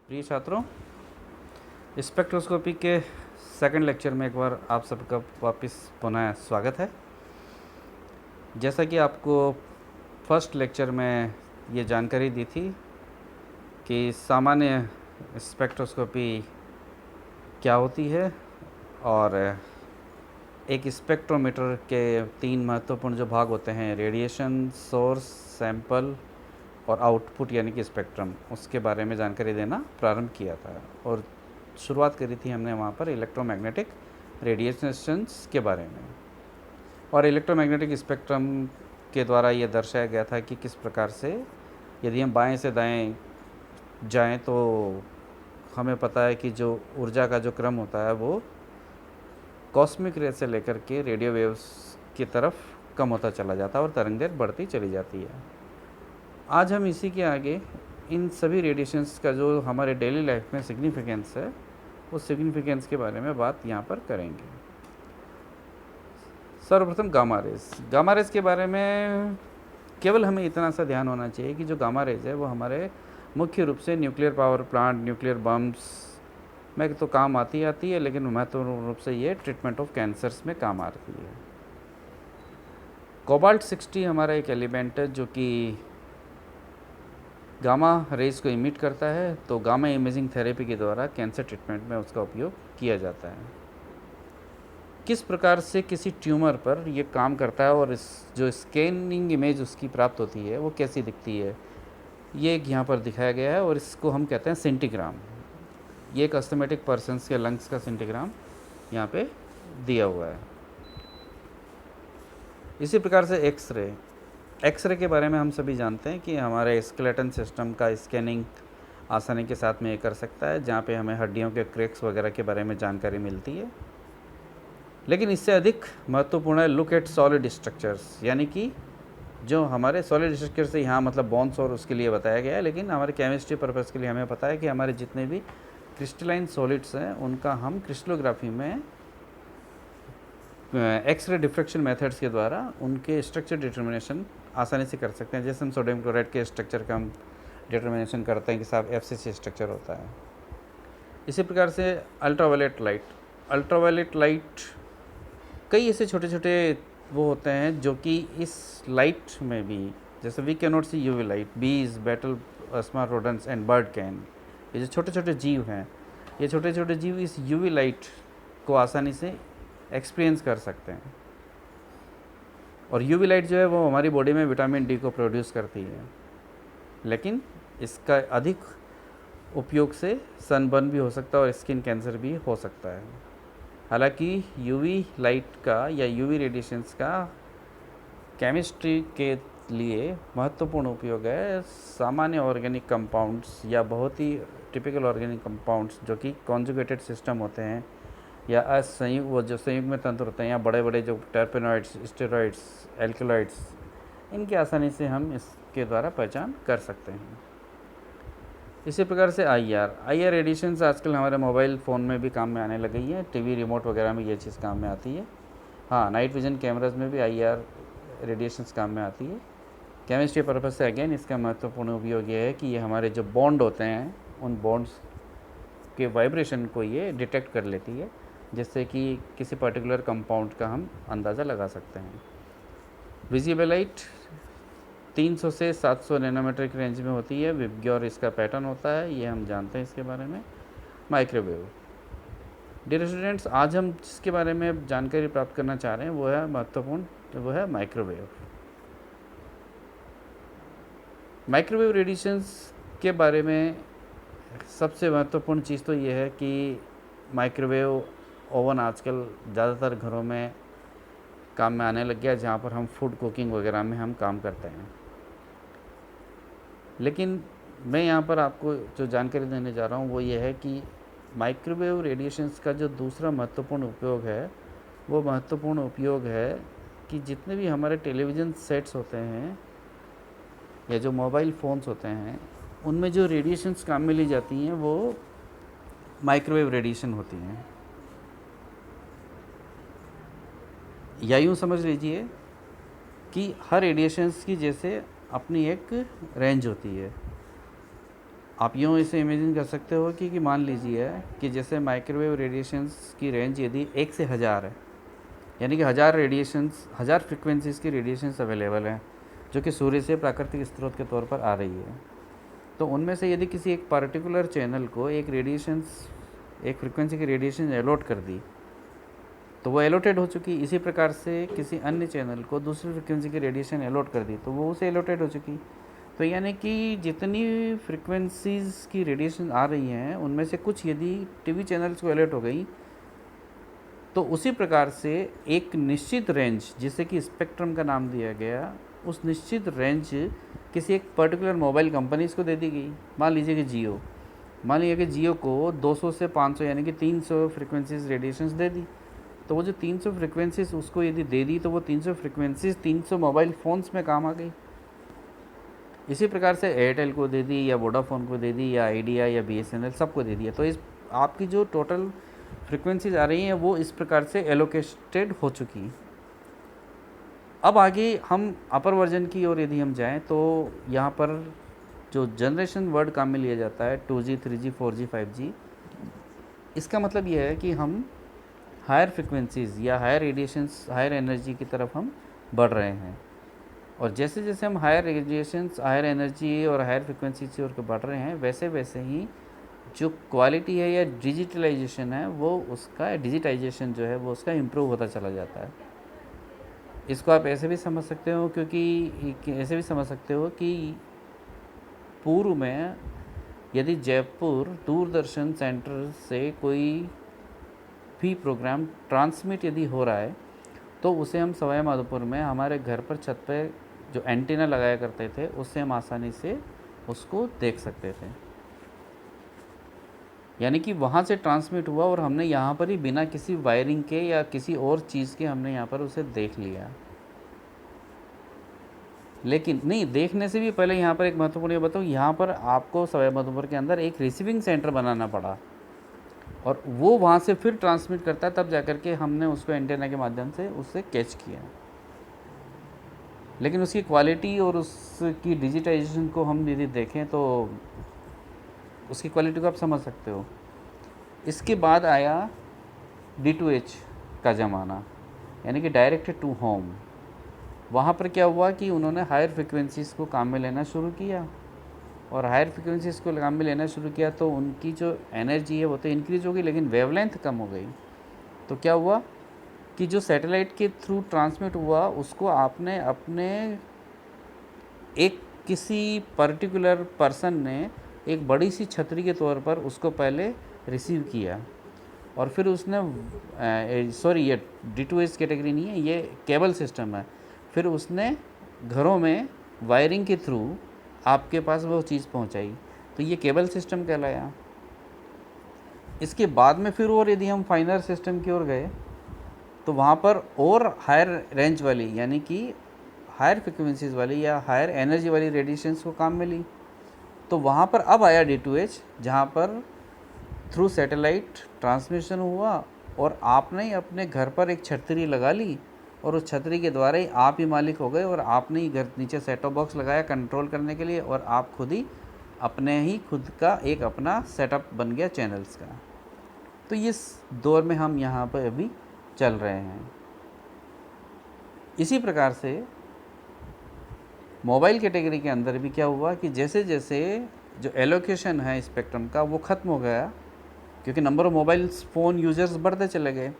प्रिय छात्रों, स्पेक्ट्रोस्कोपी के सेकंड लेक्चर में एक बार आप सबका वापस पुनः स्वागत है। जैसा कि आपको फर्स्ट लेक्चर में ये जानकारी दी थी कि सामान्य स्पेक्ट्रोस्कोपी क्या होती है और एक स्पेक्ट्रोमीटर के तीन महत्वपूर्ण जो भाग होते हैं, रेडिएशन, सोर्स, सैंपल और आउटपुट यानी कि स्पेक्ट्रम, उसके बारे में जानकारी देना प्रारंभ किया था। और शुरुआत करी थी हमने वहाँ पर इलेक्ट्रोमैग्नेटिक रेडिएशंस के बारे में, और इलेक्ट्रोमैग्नेटिक स्पेक्ट्रम के द्वारा ये दर्शाया गया था कि किस प्रकार से यदि हम बाएं से दाएं जाएं तो हमें पता है कि जो ऊर्जा का जो क्रम होता है वो कॉस्मिक रे से लेकर के रेडियो वेव्स की तरफ कम होता चला जाता है और तरंग दैर्घ्य बढ़ती चली जाती है। आज हम इसी के आगे इन सभी रेडिएशंस का जो हमारे डेली लाइफ में सिग्निफिकेंस है, उस सिग्निफिकेंस के बारे में बात यहाँ पर करेंगे। सर्वप्रथम गामा रेज के बारे में केवल हमें इतना सा ध्यान होना चाहिए कि जो गामा रेज है वो हमारे मुख्य रूप से nuclear power plant, nuclear bombs में तो काम आती है, लेकिन महत्वपूर्ण रूप से ये ट्रीटमेंट ऑफ कैंसर्स में काम आती है। कोबाल्ट 60 हमारा एक एलिमेंट है जो कि गामा रेज को इमिट करता है, तो गामा इमेजिंग थेरेपी के द्वारा कैंसर ट्रीटमेंट में उसका उपयोग किया जाता है। किस प्रकार से किसी ट्यूमर पर ये काम करता है और इस जो स्कैनिंग इमेज उसकी प्राप्त होती है वो कैसी दिखती है, ये यहाँ पर दिखाया गया है, और इसको हम कहते हैं सेंटीग्राम। ये एक अस्थमेटिक पर्सन्स के लंग्स का सेंटीग्राम यहाँ पे दिया हुआ है। इसी प्रकार से एक्सरे के बारे में हम सभी जानते हैं कि हमारे स्केलेटन सिस्टम का स्कैनिंग आसानी के साथ में ये कर सकता है, जहाँ पे हमें हड्डियों के क्रैक्स वगैरह के बारे में जानकारी मिलती है। लेकिन इससे अधिक महत्वपूर्ण है लुक एट सॉलिड स्ट्रक्चर्स, यानी कि जो हमारे सॉलिड स्ट्रक्चर से यहाँ मतलब बोन्स और उसके लिए बताया गया है, लेकिन हमारे केमिस्ट्री पर्पज़ के लिए हमें पता है कि हमारे जितने भी क्रिस्टलाइन सॉलिड्स हैं उनका हम क्रिस्टलोग्राफी में एक्सरे डिफ्रैक्शन मेथड्स के द्वारा उनके स्ट्रक्चर डिटर्मिनेशन आसानी से कर सकते हैं। जैसे हम सोडियम क्लोराइड के स्ट्रक्चर का हम डिटर्मिनेशन करते हैं कि साहब FCC स्ट्रक्चर होता है। इसी प्रकार से अल्ट्रावायलेट लाइट कई ऐसे छोटे छोटे वो होते हैं जो कि इस लाइट में भी, जैसे we can not see UV light, bees, bats small rodents and bird can, ये जो छोटे छोटे जीव हैं, ये छोटे छोटे जीव इस UV लाइट को आसानी से एक्सपीरियंस कर सकते हैं। और UV लाइट जो है वो हमारी बॉडी में विटामिन D को प्रोड्यूस करती है, लेकिन इसका अधिक उपयोग से सनबर्न भी हो सकता है और स्किन कैंसर भी हो सकता है। हालांकि UV लाइट का या UV रेडिएशंस का केमिस्ट्री के लिए महत्वपूर्ण उपयोग है सामान्य ऑर्गेनिक कंपाउंड्स या बहुत ही टिपिकल ऑर्गेनिक कंपाउंड्स जो कि कॉन्जुगेटेड सिस्टम होते हैं या वो जो संयुग्म तंत्र होते हैं, या बड़े बड़े जो टर्पेनॉइड्स, स्टेरॉइड्स, एल्कलॉइड्स, इनकी आसानी से हम इसके द्वारा पहचान कर सकते हैं। इसी प्रकार से IR रेडिएशंस आजकल हमारे मोबाइल फ़ोन में भी काम में आने लगी है, TV रिमोट वगैरह में ये चीज़ काम में आती है। हाँ, नाइट विजन कैमराज में भी IR रेडिएशंस काम में आती है। केमिस्ट्री पर्पज़ से अगेन इसका महत्वपूर्ण उपयोग ये है कि ये हमारे जो बॉन्ड होते हैं उन बॉन्ड्स के वाइब्रेशन को ये डिटेक्ट कर लेती है, जिससे कि किसी पर्टिकुलर कंपाउंड का हम अंदाज़ा लगा सकते हैं। विजिबल लाइट 300 से 700 नैनोमीटर की रेंज में होती है, विबग्योर इसका पैटर्न होता है, ये हम जानते हैं इसके बारे में। माइक्रोवेव, डियर स्टूडेंट्स, आज हम जिसके बारे में जानकारी प्राप्त करना चाह रहे हैं वो है महत्वपूर्ण, वो है माइक्रोवेव। माइक्रोवेव रेडिएशंस के बारे में सबसे महत्वपूर्ण चीज़ तो ये है कि माइक्रोवेव ओवन आजकल ज़्यादातर घरों में काम में आने लग गया, जहाँ पर हम फूड कुकिंग वगैरह में हम काम करते हैं। लेकिन मैं यहाँ पर आपको जो जानकारी देने जा रहा हूँ वो ये है कि माइक्रोवेव रेडिएशंस का जो दूसरा महत्वपूर्ण उपयोग है, वो महत्वपूर्ण उपयोग है कि जितने भी हमारे टेलीविज़न सेट्स होते हैं या जो मोबाइल फ़ोन्स होते हैं, उनमें जो रेडिएशंस काम में ली जाती हैं वो माइक्रोवेव रेडिएशन होती हैं। या यूँ समझ लीजिए कि हर रेडिएशंस की जैसे अपनी एक रेंज होती है। आप यूँ इसे इमेजिन कर सकते हो कि मान लीजिए कि जैसे माइक्रोवेव रेडिएशंस की रेंज यदि 1 से 1000 है, यानी कि 1000 रेडिएशंस, 1000 फ्रिक्वेंसीज़ की रेडिएशंस अवेलेबल हैं जो कि सूर्य से प्राकृतिक स्रोत के तौर पर आ रही है। तो उनमें से यदि किसी एक पर्टिकुलर चैनल को एक फ्रिक्वेंसी की रेडिएशन अलॉट कर दी तो वो एलोटेड हो चुकी। इसी प्रकार से किसी अन्य चैनल को दूसरी फ्रिक्वेंसी की रेडिएशन अलॉट कर दी तो वो उसे एलोटेड हो चुकी। तो यानी कि जितनी फ्रिक्वेंसीज़ की रेडिएशन आ रही हैं उनमें से कुछ यदि टीवी चैनल्स को अलॉट हो गई तो उसी प्रकार से एक निश्चित रेंज, जिसे कि स्पेक्ट्रम का नाम दिया गया, उस निश्चित रेंज किसी एक पर्टिकुलर मोबाइल कंपनीज़ को दे दी गई। मान लीजिए कि जियो को 200 से 500 यानी कि 300 फ्रिक्वेंसीज रेडिएशंस दे दी। तो वो जो 300 फ्रिक्वेंसीज उसको यदि दे दी तो वो 300 फ्रिक्वेंसीज 300 मोबाइल फ़ोन्स में काम आ गई। इसी प्रकार से एयरटेल को दे दी या वोडाफोन को दे दी या आइडिया या BSNL सबको दे दिया। तो इस आपकी जो टोटल फ्रिक्वेंसीज आ रही हैं वो इस प्रकार से एलोकेटेड हो चुकी। अब आगे हम अपर वर्जन की ओर यदि हम जाएं तो यहाँ पर जो जनरेशन वर्ड काम में लिया जाता है 2G 3G 4G 5G, इसका मतलब यह है कि हम हायर फ्रिक्वेंसीज़ या हायर रेडिएशंस, हायर एनर्जी की तरफ हम बढ़ रहे हैं। और जैसे जैसे हम हायर रेडिएशंस, हायर एनर्जी और हायर फ्रिक्वेंसी की ओर बढ़ रहे हैं वैसे वैसे ही जो क्वालिटी है या डिजिटलाइजेशन है वो उसका, डिजिटाइजेशन जो है वो उसका इम्प्रूव होता चला जाता है। इसको आप ऐसे भी समझ सकते हो कि पूर्व में यदि जयपुर दूरदर्शन सेंटर से कोई भी प्रोग्राम ट्रांसमिट यदि हो रहा है तो उसे हम सवाई माधोपुर में हमारे घर पर छत पे जो एंटीना लगाया करते थे उससे हम आसानी से उसको देख सकते थे। यानी कि वहाँ से ट्रांसमिट हुआ और हमने यहाँ पर ही बिना किसी वायरिंग के या किसी और चीज़ के हमने यहाँ पर उसे देख लिया। लेकिन नहीं, देखने से भी पहले यहाँ पर एक महत्वपूर्ण ये बताऊँ, यहाँ पर आपको सवाई माधोपुर के अंदर एक रिसीविंग सेंटर बनाना पड़ा और वो वहाँ से फिर ट्रांसमिट करता है, तब जाकर के हमने उसको एंटेना के माध्यम से उससे कैच किया। लेकिन उसकी क्वालिटी और उसकी डिजिटाइजेशन को हम यदि देखें तो उसकी क्वालिटी को आप समझ सकते हो। इसके बाद आया D2H का ज़माना, यानी कि डायरेक्ट टू होम। वहाँ पर क्या हुआ कि उन्होंने हायर फ्रिक्वेंसीज़ को काम में लेना शुरू किया और हायर फ्रिक्वेंसीज़ को काम में लेना शुरू किया तो उनकी जो एनर्जी है वो तो इंक्रीज़ हो गई लेकिन वेवलेंथ कम हो गई। तो क्या हुआ कि जो सैटेलाइट के थ्रू ट्रांसमिट हुआ उसको आपने अपने एक किसी पर्टिकुलर पर्सन ने एक बड़ी सी छतरी के तौर पर उसको पहले रिसीव किया और फिर उसने ये D2H कैटेगरी नहीं है, ये केबल सिस्टम है। फिर उसने घरों में वायरिंग के थ्रू आपके पास वो चीज़ पहुंचाई, तो ये केबल सिस्टम कहलाया। इसके बाद में फिर और यदि हम फाइनर सिस्टम की ओर गए तो वहाँ पर और हायर रेंज वाली यानी कि हायर फ्रिक्वेंसीज़ वाली या हायर एनर्जी वाली रेडिएशंस को काम में ली। तो वहाँ पर अब आया D2H, जहाँ पर थ्रू सैटेलाइट ट्रांसमिशन हुआ और आपने ही अपने घर पर एक छतरी लगा ली और उस छतरी के द्वारा ही आप ही मालिक हो गए और आपने ही घर नीचे सेट टॉप बॉक्स लगाया कंट्रोल करने के लिए और आप खुद का एक अपना सेटअप बन गया चैनल्स का। तो इस दौर में हम यहाँ पर अभी चल रहे हैं। इसी प्रकार से मोबाइल कैटेगरी के अंदर भी क्या हुआ कि जैसे जैसे जो एलोकेशन है स्पेक्ट्रम का वो ख़त्म हो गया, क्योंकि number of mobile phone users बढ़ते चले गए,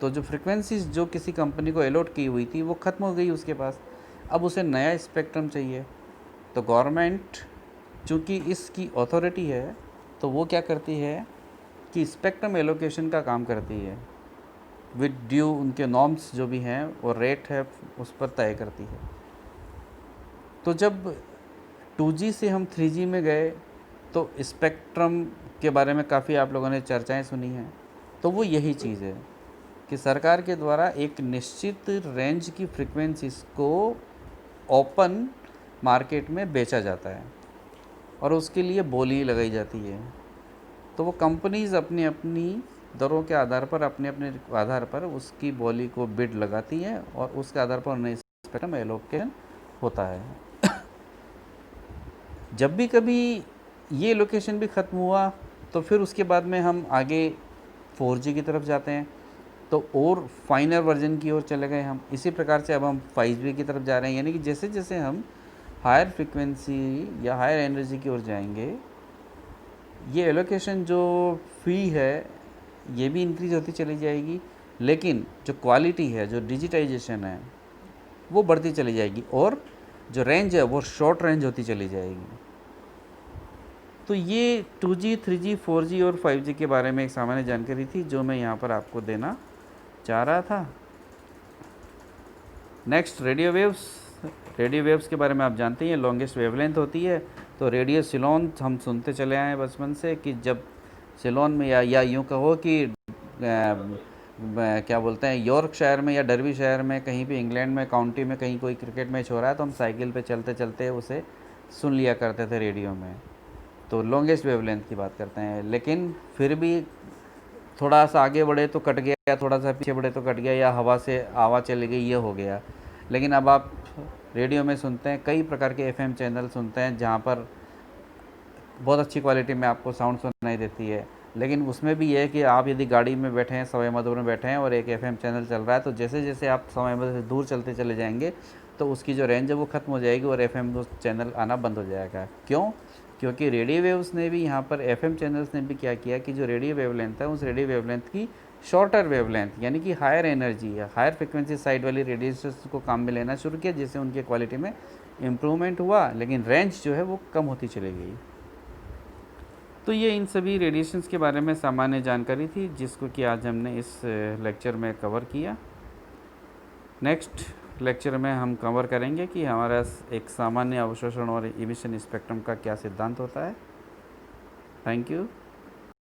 तो जो फ्रिक्वेंसीज जो किसी कंपनी को अलॉट की हुई थी वो ख़त्म हो गई उसके पास। अब उसे नया स्पेक्ट्रम चाहिए, तो गवर्नमेंट चूँकि इसकी अथॉरिटी है तो वो क्या करती है कि स्पेक्ट्रम एलोकेशन का काम करती है विद ड्यू उनके नॉर्म्स जो भी हैं और रेट है उस पर तय करती है। तो जब 2G से हम 3G में गए तो स्पेक्ट्रम के बारे में काफ़ी आप लोगों ने चर्चाएं सुनी हैं। तो वो यही चीज़ है कि सरकार के द्वारा एक निश्चित रेंज की फ्रिक्वेंसीज़ को ओपन मार्केट में बेचा जाता है और उसके लिए बोली लगाई जाती है। तो वो कंपनीज़ अपनी अपनी दरों के आधार पर अपने आधार पर उसकी बोली को बिड लगाती हैं और उसके आधार पर नए स्पेक्ट्रम एलोकेशन होता है। जब भी कभी ये लोकेशन भी ख़त्म हुआ तो फिर उसके बाद में हम आगे 4G की तरफ जाते हैं, तो और फाइनर वर्जन की ओर चले गए हम। इसी प्रकार से अब हम 5G की तरफ जा रहे हैं, यानी कि जैसे जैसे हम हायर फ्रिक्वेंसी या हायर एनर्जी की ओर जाएंगे, ये एलोकेशन जो फ़ी है ये भी इंक्रीज होती चली जाएगी, लेकिन जो क्वालिटी है, जो डिजिटाइजेशन है, वो बढ़ती चली जाएगी और जो रेंज है वो शॉर्ट रेंज होती चली जाएगी। तो ये 2G, 3G, 4G और 5G के बारे में एक सामान्य जानकारी थी जो मैं यहाँ पर आपको देना चाह रहा था। Next, radio waves. Radio waves के बारे में आप जानते हैं लॉन्गेस्ट वेवलेंथ होती है। तो रेडियो सिलोन हम सुनते चले आए हैं बचपन से कि जब सिलोन में या यूँ कहो कि क्या बोलते हैं, यॉर्कशायर में या डर्बीशायर में, कहीं भी इंग्लैंड में काउंटी में कहीं कोई क्रिकेट मैच हो रहा है तो हम साइकिल पे चलते चलते उसे सुन लिया करते थे रेडियो में। तो लॉन्गेस्ट वेवलेंथ की बात करते हैं, लेकिन फिर भी थोड़ा सा आगे बढ़े तो कट गया, थोड़ा सा पीछे बढ़े तो कट गया, या हवा से हवा चली गई, ये हो गया। लेकिन अब आप रेडियो में सुनते हैं, कई प्रकार के एफएम चैनल सुनते हैं जहाँ पर बहुत अच्छी क्वालिटी में आपको साउंड सुनाई देती है। लेकिन उसमें भी ये है कि आप यदि गाड़ी में बैठे हैं, सवाई माधोपुर में बैठे हैं और एक एफएम चैनल चल रहा है, तो जैसे जैसे आप सवाई माधोपुर से दूर चलते चले जाएंगे तो उसकी जो रेंज है वो ख़त्म हो जाएगी और एफएम चैनल आना बंद हो जाएगा। क्यों? क्योंकि रेडियो वेव्स ने भी यहाँ पर, एफएम चैनल्स ने भी क्या किया कि जो रेडियो वेवलेंथ है उस रेडियो वेवलेंथ की शॉर्टर वेवलेंथ यानी कि हायर एनर्जी या हायर फ्रिक्वेंसी साइड वाली रेडिएशंस को काम में लेना शुरू किया, जिससे उनकी क्वालिटी में इम्प्रूवमेंट हुआ, लेकिन रेंज जो है वो कम होती चली गई। तो ये इन सभी रेडिएशंस के बारे में सामान्य जानकारी थी जिसको कि आज हमने इस लेक्चर में कवर किया। नेक्स्ट लेक्चर में हम कवर करेंगे कि हमारा एक सामान्य अवशोषण और इमिशन स्पेक्ट्रम का क्या सिद्धांत होता है। Thank you.